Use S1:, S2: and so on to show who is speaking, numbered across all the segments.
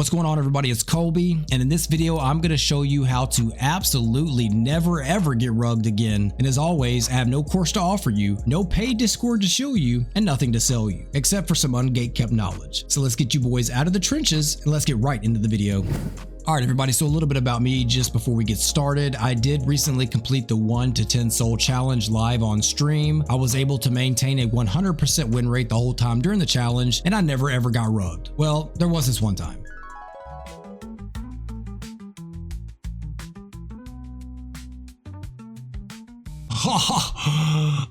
S1: What's going on, everybody? It's Colby, and in this video I'm going to show you how to absolutely never ever get rugged again. And as always, I have no course to offer you, no paid Discord to show you, and nothing to sell you, except for some ungate-kept knowledge. So let's get you boys out of the trenches and let's get right into the video. Alright everybody, so a little bit about me just before we get started. I did recently complete the 1 to 10 soul challenge live on stream. I was able to maintain a 100% win rate the whole time during the challenge, and I never ever got rugged. Well, there was this one time.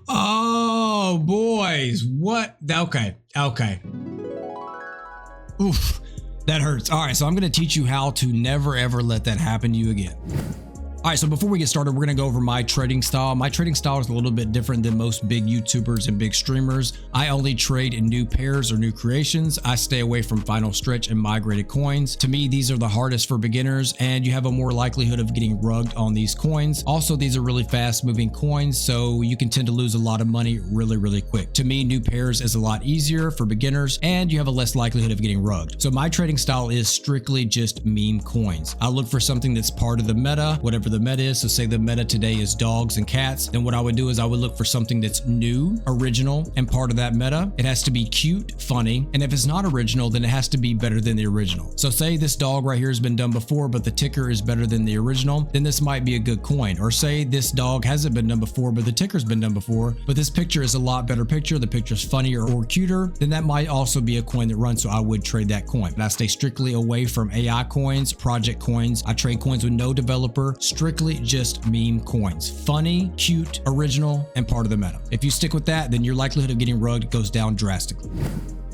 S1: Oh boys, what? Okay. Oof, that hurts. All right, so I'm going to teach you how to never ever let that happen to you again. All right, so before we get started, we're going to go over my trading style. My trading style is a little bit different than most big YouTubers and big streamers. I only trade in new pairs or new creations. I stay away from final stretch and migrated coins. To me, these are the hardest for beginners, and you have a more likelihood of getting rugged on these coins. Also, these are really fast moving coins, so you can tend to lose a lot of money really quick. To me, new pairs is a lot easier for beginners, and you have a less likelihood of getting rugged. So my trading style is strictly just meme coins. I look for something that's part of the meta, whatever the meta is. So say the meta today is dogs and cats, then what I would do is I would look for something that's new, original, and part of that meta. It has to be cute, funny, and if it's not original, then it has to be better than the original. So say this dog right here has been done before, but the ticker is better than the original, then this might be a good coin. Or say this dog hasn't been done before, but the ticker's been done before, but this picture is a lot better picture, the picture's funnier or cuter, then that might also be a coin that runs, so I would trade that coin. But I stay strictly away from AI coins, project coins. I trade coins with no developer, strictly just meme coins. Funny, cute, original, and part of the meta. If you stick with that, then your likelihood of getting rugged goes down drastically.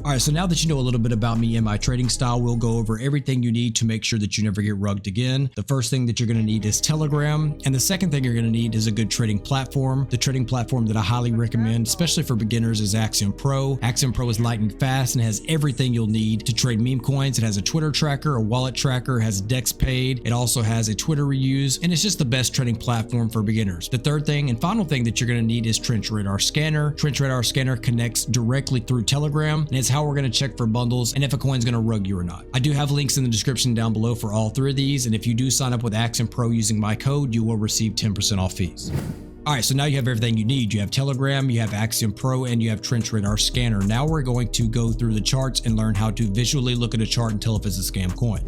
S1: All right, so now that you know a little bit about me and my trading style, we'll go over everything you need to make sure that you never get rugged again. The first thing that you're going to need is Telegram, and the second thing you're going to need is a good trading platform. The trading platform that I highly recommend, especially for beginners, is Axiom Pro. Axiom Pro is lightning fast and has everything you'll need to trade meme coins. It has a Twitter tracker, a wallet tracker, has Dex paid. It also has a Twitter reuse, and it's just the best trading platform for beginners. The third thing and final thing that you're going to need is Trench Radar Scanner. Trench Radar Scanner connects directly through Telegram, and it's how we're going to check for bundles and if a coin's going to rug you or not. I do have links in the description down below for all three of these, and if you do sign up with Axiom Pro using my code, you will receive 10% off fees. All right, so now you have everything you need. You have Telegram, you have Axiom Pro, and you have Trench Radar Scanner. Now we're going to go through the charts and learn how to visually look at a chart and tell if it's a scam coin.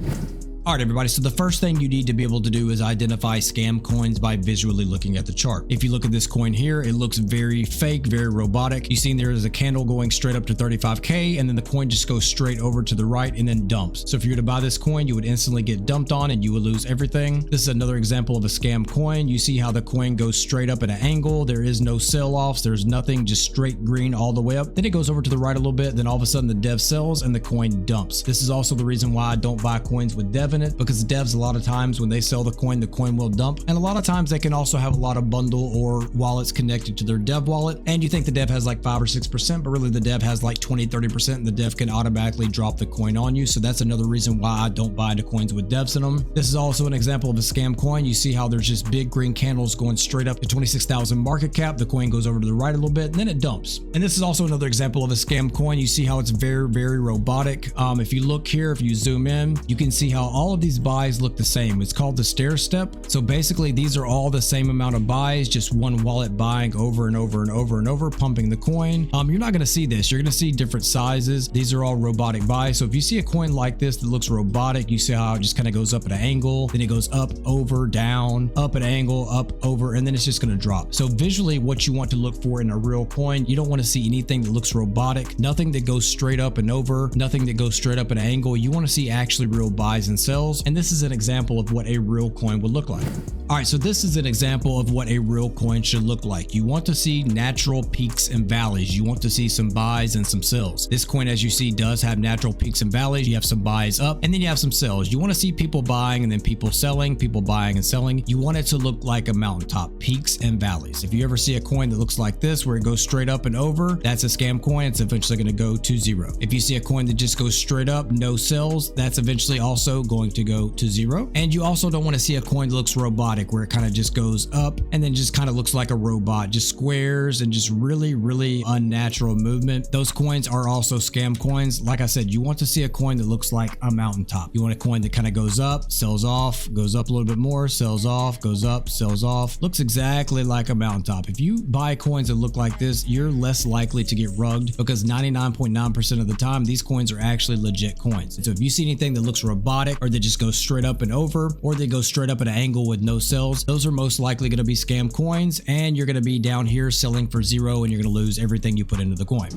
S1: All right, everybody, so the first thing you need to be able to do is identify scam coins by visually looking at the chart. If you look at this coin here, it looks very fake, very robotic. You see there is a candle going straight up to 35K, and then the coin just goes straight over to the right and then dumps. So if you were to buy this coin, you would instantly get dumped on and you would lose everything. This is another example of a scam coin. You see how the coin goes straight up at an angle. There is no sell-offs. There's nothing, just straight green all the way up. Then it goes over to the right a little bit. Then all of a sudden the dev sells and the coin dumps. This is also the reason why I don't buy coins with dev in it, because the devs, a lot of times when they sell the coin will dump, and a lot of times they can also have a lot of bundle or wallets connected to their dev wallet, and you think the dev has like 5 or 6%, but really the dev has like 20-30%, and the dev can automatically drop the coin on you. So that's another reason why I don't buy into coins with devs in them. This is also an example of a scam coin. You see how there's just big green candles going straight up to 26,000 market cap. The coin goes over to the right a little bit and then it dumps. And this is also another example of a scam coin. You see how it's very robotic. If you look here, if you zoom in, you can see how all of these buys look the same. It's called the stair step. So basically these are all the same amount of buys, just one wallet buying over and over, pumping the coin. You're not going to see this. You're going to see different sizes. These are all robotic buys. So if you see a coin like this that looks robotic, you see how it just kind of goes up at an angle, then it goes up, over, down, up at an angle, up, over, and then it's just going to drop. So visually what you want to look for in a real coin, you don't want to see anything that looks robotic, nothing that goes straight up and over, nothing that goes straight up at an angle. You want to see actually real buys and sells, and this is an example of what a real coin would look like. All right, so this is an example of what a real coin should look like. You want to see natural peaks and valleys. You want to see some buys and some sells. This coin, as you see, does have natural peaks and valleys. You have some buys up and then you have some sells. You want to see people buying and then people selling, people buying and selling. You want it to look like a mountaintop, peaks and valleys. If you ever see a coin that looks like this, where it goes straight up and over, that's a scam coin. It's eventually going to go to zero. If you see a coin that just goes straight up, no sells, that's eventually also going going to go to 0. And you also don't want to see a coin that looks robotic, where it kind of just goes up and then just kind of looks like a robot, just squares and just really unnatural movement. Those coins are also scam coins. Like I said, you want to see a coin that looks like a mountaintop. You want a coin that kind of goes up, sells off, goes up a little bit more, sells off, goes up, sells off. Looks exactly like a mountaintop. If you buy coins that look like this, you're less likely to get rugged, because 99.9% of the time, these coins are actually legit coins. And so if you see anything that looks robotic, or that just goes straight up and over, or they go straight up at an angle with no sells, those are most likely going to be scam coins, and you're going to be down here selling for 0, and you're going to lose everything you put into the coin.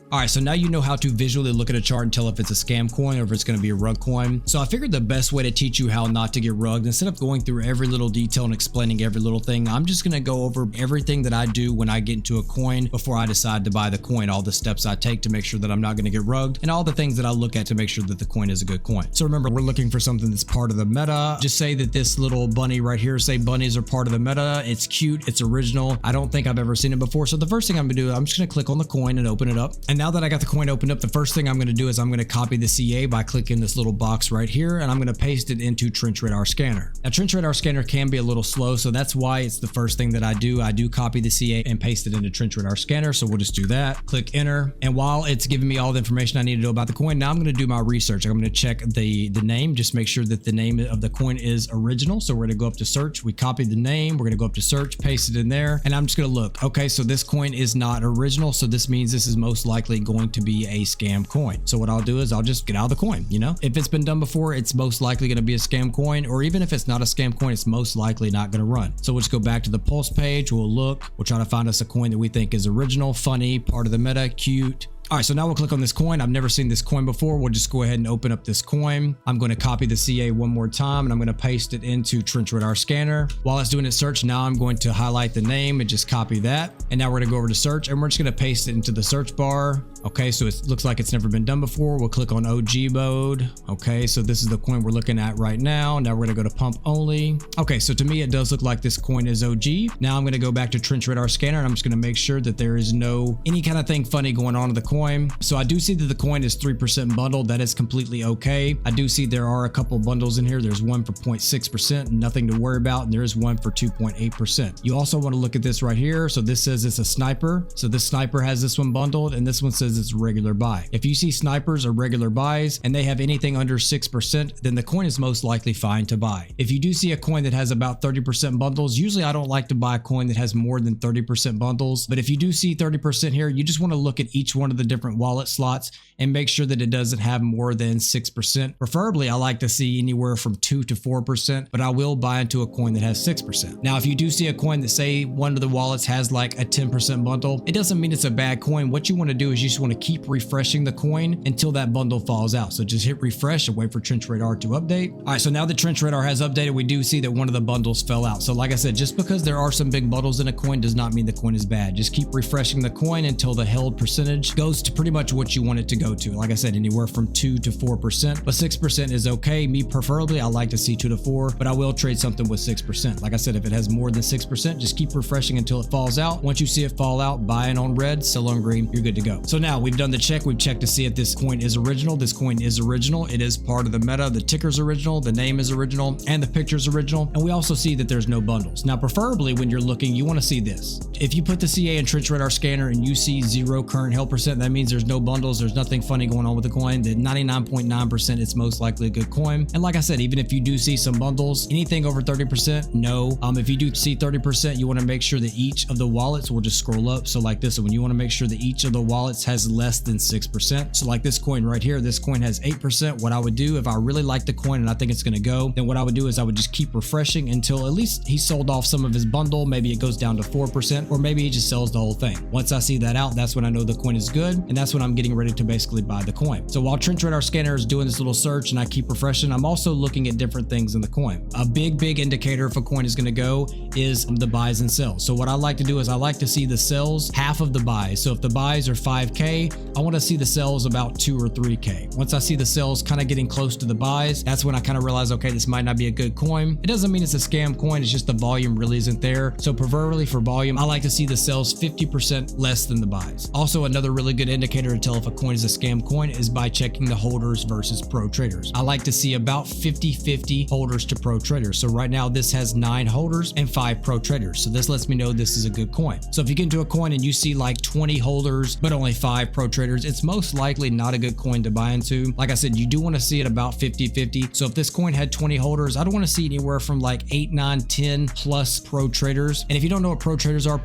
S1: All right, so now you know how to visually look at a chart and tell if it's a scam coin or if it's going to be a rug coin. So I figured the best way to teach you how not to get rugged, instead of going through every little detail and explaining every little thing, I'm just going to go over everything that I do when I get into a coin before I decide to buy the coin, all the steps I take to make sure that I'm not going to get rugged, and all the things that I look at to make sure that the coin is a good coin. So remember, we're looking for something that's part of the meta. Just say that this little bunny right here, say bunnies are part of the meta. It's cute, it's original. I don't think I've ever seen it before. So the first thing I'm going to do, I'm just going to click on the coin and open it up. And now that I got the coin opened up, the first thing I'm going to do is I'm going to copy the CA by clicking this little box right here, and I'm going to paste it into Trench Radar Scanner. Now Trench Radar Scanner can be a little slow, so that's why it's the first thing that I do. I do copy the CA and paste it into Trench Radar Scanner, so we'll just do that. Click enter, and while it's giving me all the information I need to know about the coin, now I'm going to do my research. I'm going to check the name, just make sure that the name of the coin is original. So we're going to go up to search, we copy the name, we're going to go up to search, paste it in there, and I'm just going to look. Okay, so this coin is not original, so this means this is most likely going to be a scam coin. So what I'll do is I'll just get out of the coin. You know, if it's been done before, it's most likely going to be a scam coin, or even if it's not a scam coin, it's most likely not going to run. So we'll just go back to the pulse page. We'll look, we'll try to find us a coin that we think is original, funny, part of the meta, cute. All right, so now we'll click on this coin. I've never seen this coin before. We'll just go ahead and open up this coin. I'm going to copy the CA one more time, and I'm going to paste it into Trench Radar Scanner. While it's doing its search, now I'm going to highlight the name and just copy that. And now we're going to go over to search, and we're just going to paste it into the search bar. Okay, so it looks like it's never been done before. We'll click on OG mode. Okay, so this is the coin we're looking at right now. Now we're going to go to pump only. Okay, so to me, it does look like this coin is OG. Now I'm going to go back to Trench Radar Scanner, and I'm just going to make sure that there is any kind of thing funny going on in the coin. So I do see that the coin is 3% bundled. That is completely okay. I do see there are a couple bundles in here. There's one for 0.6%, nothing to worry about. And there is one for 2.8%. You also want to look at this right here. So this says it's a sniper. So this sniper has this one bundled, and this one says it's regular buy. If you see snipers or regular buys and they have anything under 6%, then the coin is most likely fine to buy. If you do see a coin that has about 30% bundles, usually I don't like to buy a coin that has more than 30% bundles. But if you do see 30% here, you just want to look at each one of the different wallet slots and make sure that it doesn't have more than 6%. Preferably, I like to see anywhere from 2 to 4%, but I will buy into a coin that has 6%. Now, if you do see a coin that, say, one of the wallets has like a 10% bundle, it doesn't mean it's a bad coin. What you want to do is you just want to keep refreshing the coin until that bundle falls out. So just hit refresh and wait for Trench Radar to update. All right, so now that Trench Radar has updated, we do see that one of the bundles fell out. So like I said, just because there are some big bundles in a coin does not mean the coin is bad. Just keep refreshing the coin until the held percentage goes to pretty much what you want it to go to. Like I said, anywhere from 2 to 4%, but 6% is okay. Me preferably, I like to see 2 to 4, but I will trade something with 6%. Like I said, if it has more than 6%, just keep refreshing until it falls out. Once you see it fall out, buy it on red, sell on green, you're good to go. So now we've done the check. We've checked to see if this coin is original. This coin is original. It is part of the meta. The ticker's original, the name is original, and the picture's original. And we also see that there's no bundles. Now, preferably when you're looking, you want to see this. If you put the CA in Trench Radar Scanner and you see 0 current held percent, that means there's no bundles. There's nothing funny going on with the coin. That 99.9% it's most likely a good coin. And like I said, even if you do see some bundles, anything over 30%, no. If you do see 30%, you want to make sure that each of the wallets will just scroll up. So like this one, you want to make sure that each of the wallets has less than 6%. So like this coin right here, this coin has 8%. What I would do if I really like the coin and I think it's going to go, then what I would do is I would just keep refreshing until at least he sold off some of his bundle. Maybe it goes down to 4%, or maybe he just sells the whole thing. Once I see that out, that's when I know the coin is good, and that's when I'm getting ready to basically buy the coin. So while Trench Radar Scanner is doing this little search and I keep refreshing, I'm also looking at different things in the coin. A big indicator if a coin is going to go is the buys and sells. So what I like to do is I like to see the sells half of the buys. So if the buys are 5K 4K, I want to see the sells about 2 or 3K. Once I see the sells kind of getting close to the buys, that's when I kind of realize, okay, this might not be a good coin. It doesn't mean it's a scam coin, it's just the volume really isn't there. So preferably for volume, I like to see the sells 50% less than the buys. Also, another really good indicator to tell if a coin is a scam coin is by checking the holders versus pro traders. I like to see about 50-50 holders to pro traders. So right now this has 9 holders and 5 pro traders. So this lets me know this is a good coin. So if you get into a coin and you see like 20 holders, but only 5 pro traders, it's most likely not a good coin to buy into. Like I said, you do want to see it about 50-50. So if this coin had 20 holders, I don't want to see anywhere from like 8, 9, 10 plus pro traders. And if you don't know what pro traders are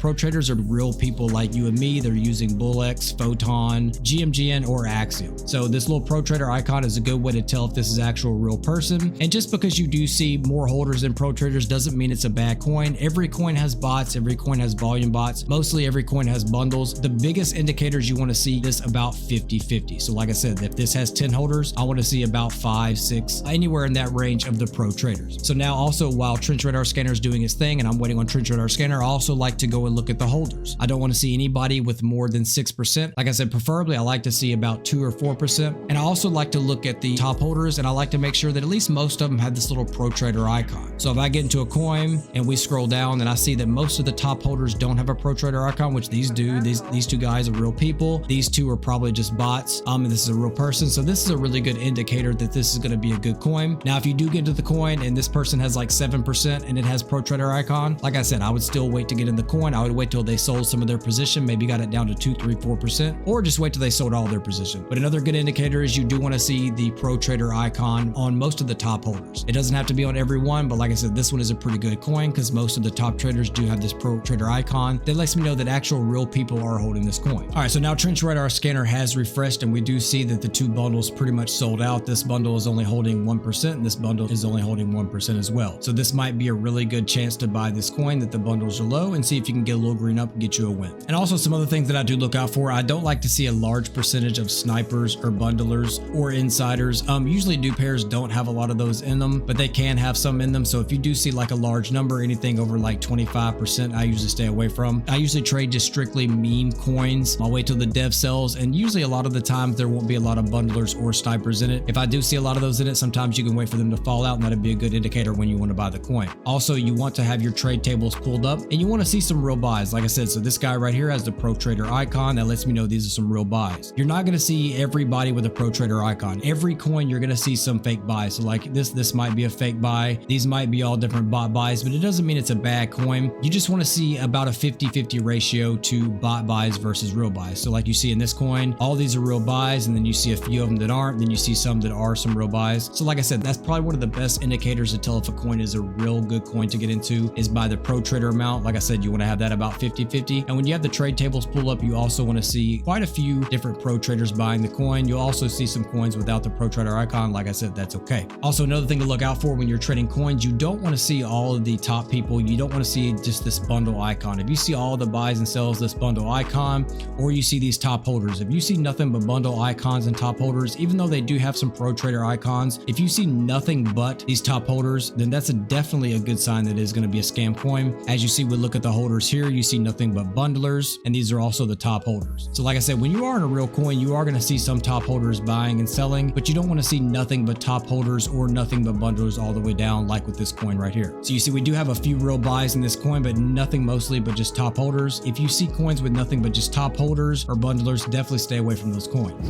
S1: real people like you and me. They're using bullx, Photon, GMGN, or Axiom. So this little pro trader icon is a good way to tell if this is actual real person. And just because you do see more holders than pro traders doesn't mean it's a bad coin. Every coin has bots, every coin has volume bots. Mostly every coin has bundles. The biggest indicators you want to see is about 50-50. So like I said, if this has 10 holders, I want to see about 5, 6, anywhere in that range of the pro traders. So now also while Trench Radar Scanner is doing its thing and I'm waiting on Trench Radar Scanner, I also like to go and look at the holders. I don't want to see anybody with more than 6%. Like I said, preferably I like to see about 2 or 4%. And I also like to look at the top holders and I like to make sure that at least most of them have this little pro trader icon. So if I get into a coin and we scroll down and I see that most of the top holders don't have a pro trader icon, which these do. These 2 guys are real people. These 2 are probably just bots. And this is a real person. So this is a really good indicator that this is going to be a good coin. Now, if you do get into the coin and this person has like 7% and it has pro trader icon, like I said, I would still wait to get in the coin. I would wait till they sold some of their position, maybe got it down to 2, 3, 4%, or just wait till they sold all their position. But another good indicator is you do want to see the pro trader icon on most of the top holders. It doesn't have to be on every one, but like I said, this one is a pretty good coin because most of the top traders do have this pro trader icon. That lets me know that actual real people are holding this coin. All right, so now Trench Radar Scanner has refreshed and we do see that the 2 bundles pretty much sold out. This bundle is only holding 1% and this bundle is only holding 1% as well. So this might be a really good chance to buy this coin that the bundles are low and see if you can get a little green up and get you a win. And also some other things that I do look out for. I don't like to see a large percentage of snipers or bundlers or insiders. Usually new pairs don't have a lot of those in them, but they can have some in them. So if you do see like a large number, anything over like 25%, I usually stay away from. I usually trade just strictly meme coins. I'll wait till the dev sells, and usually a lot of the time there won't be a lot of bundlers or snipers in it. If I do see a lot of those in it, sometimes you can wait for them to fall out and that'd be a good indicator when you want to buy the coin. Also, you want to have your trade tables pulled up and you want to see some real buys. Like I said, so this guy right here has the pro trader icon. That lets me know these are some real buys. You're not going to see everybody with a pro trader icon. Every coin you're going to see some fake buys. So like this might be a fake buy. These might be all different bot buys, but it doesn't mean it's a bad coin. You just want to see about a 50-50 ratio to bot buys versus real buys. So like you see in this coin, all these are real buys, and then you see a few of them that aren't, then you see some that are some real buys. So like I said, that's probably one of the best indicators to tell if a coin is a real good coin to get into is by the pro trader amount. Like I said, you want to have that about 50-50. And when you have the trade tables pull up, you also want to see quite a few different pro traders buying the coin. You'll also see some coins without the pro trader icon. Like I said, that's okay. Also, another thing to look out for when you're trading coins, you don't want to see all of the top people. You don't want to see just this bundle icon. If you see all the buys and sells, this bundle icon, or you see these top holders, if you see nothing but bundle icons and top holders, even though they do have some pro trader icons, if you see nothing but these top holders, then that's definitely a good sign that it is going to be a scam coin. As you see, we look at the holders here, you see nothing but bundlers, and these are also the top holders. So like I said, when you are in a real coin, you are going to see some top holders buying and selling, but you don't want to see nothing but top holders or nothing but bundlers all the way down like with this coin right here. So you see, we do have a few real buys in this coin, but nothing mostly but just top holders. If you see coins with nothing but just top holders or bundlers, definitely stay away from those coins.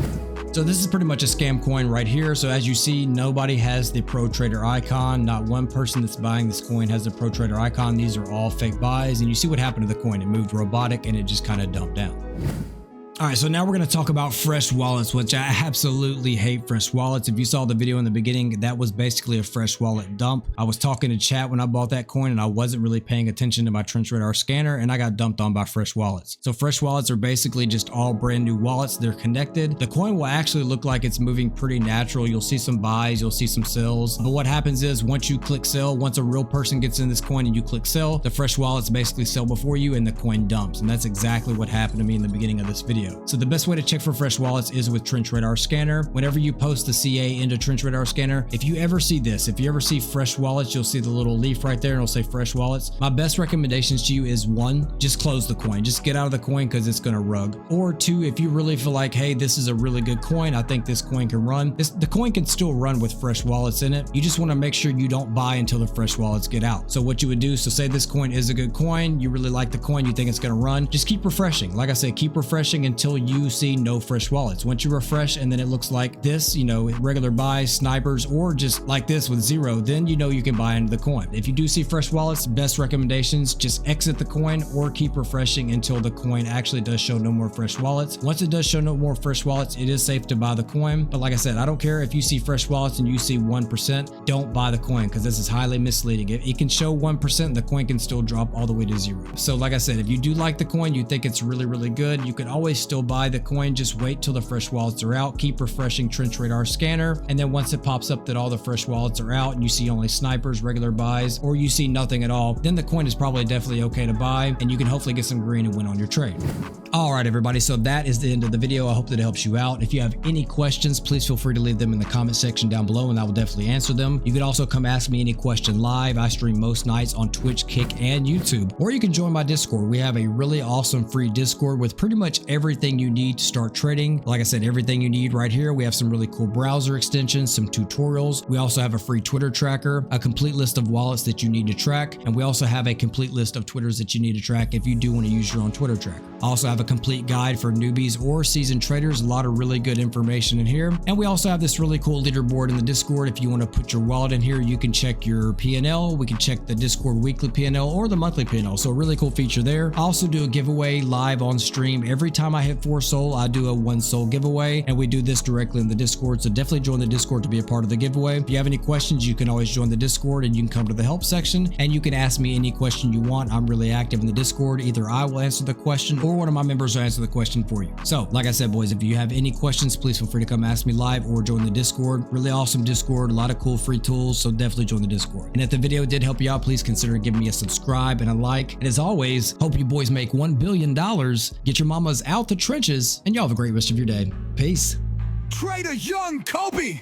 S1: So this is pretty much a scam coin right here. So as you see, nobody has the pro trader icon. Not one person that's buying this coin has the pro trader icon. These are all fake buys, and you see what happened to the coin. It moved robotic and it just kind of dumped down. All right, so now we're going to talk about fresh wallets, which I absolutely hate fresh wallets. If you saw the video in the beginning, that was basically a fresh wallet dump. I was talking to chat when I bought that coin and I wasn't really paying attention to my Trench Radar scanner and I got dumped on by fresh wallets. So fresh wallets are basically just all brand new wallets. They're connected. The coin will actually look like it's moving pretty natural. You'll see some buys, you'll see some sells. But what happens is once you click sell, once a real person gets in this coin and you click sell, the fresh wallets basically sell before you and the coin dumps. And that's exactly what happened to me in the beginning of this video. video. So the best way to check for fresh wallets is with Trench Radar Scanner. Whenever you post the CA into Trench Radar Scanner, if you ever see this, if you ever see fresh wallets, you'll see the little leaf right there and it'll say fresh wallets. My best recommendations to you is 1, just close the coin. Just get out of the coin because it's going to rug. Or 2, if you really feel like, hey, this is a really good coin, I think this coin can run. The coin can still run with fresh wallets in it. You just want to make sure you don't buy until the fresh wallets get out. So what you would do, so say this coin is a good coin, you really like the coin, you think it's going to run, just keep refreshing. Like I said, keep refreshing until you see no fresh wallets. Once you refresh and then it looks like this, you know, regular buys, snipers, or just like this with 0, then you know you can buy into the coin. If you do see fresh wallets, best recommendations, just exit the coin or keep refreshing until the coin actually does show no more fresh wallets. Once it does show no more fresh wallets, it is safe to buy the coin. But like I said, I don't care if you see fresh wallets and you see 1%, don't buy the coin because this is highly misleading. It can show 1%, the coin can still drop all the way to 0. So like I said, if you do like the coin, you think it's really, really good, you can always still buy the coin. Just wait till the fresh wallets are out. Keep refreshing Trench Radar Scanner. And then once it pops up that all the fresh wallets are out and you see only snipers, regular buys, or you see nothing at all, then the coin is probably definitely okay to buy and you can hopefully get some green and win on your trade. All right, everybody. So that is the end of the video. I hope that it helps you out. If you have any questions, please feel free to leave them in the comment section down below and I will definitely answer them. You can also come ask me any question live. I stream most nights on Twitch, Kick, and YouTube. Or you can join my Discord. We have a really awesome free Discord with pretty much everything you need to start trading. Like I said, everything you need right here. We have some really cool browser extensions, some tutorials. We also have a free Twitter tracker, a complete list of wallets that you need to track. And we also have a complete list of Twitters that you need to track if you do want to use your own Twitter tracker. I also have a complete guide for newbies or seasoned traders. A lot of really good information in here. And we also have this really cool leaderboard in the Discord. If you want to put your wallet in here, you can check your P&L. We can check the Discord weekly P&L or the monthly P&L. So a really cool feature there. I also do a giveaway live on stream. Every time I hit 4 soul, I do a 1 soul giveaway, and we do this directly in the Discord. So definitely join the Discord to be a part of the giveaway. If you have any questions, you can always join the Discord and you can come to the help section and you can ask me any question you want. I'm really active in the Discord. Either I will answer the question or one of my members will answer the question for you. So like I said, boys, if you have any questions, please feel free to come ask me live or join the Discord. Really awesome Discord, a lot of cool free tools. So definitely join the Discord. And if the video did help you out, please consider giving me a subscribe and a like. And as always, hope you boys make $1 billion, get your mamas out the trenches, and y'all have a great rest of your day. Peace.
S2: Trader Young Kobe.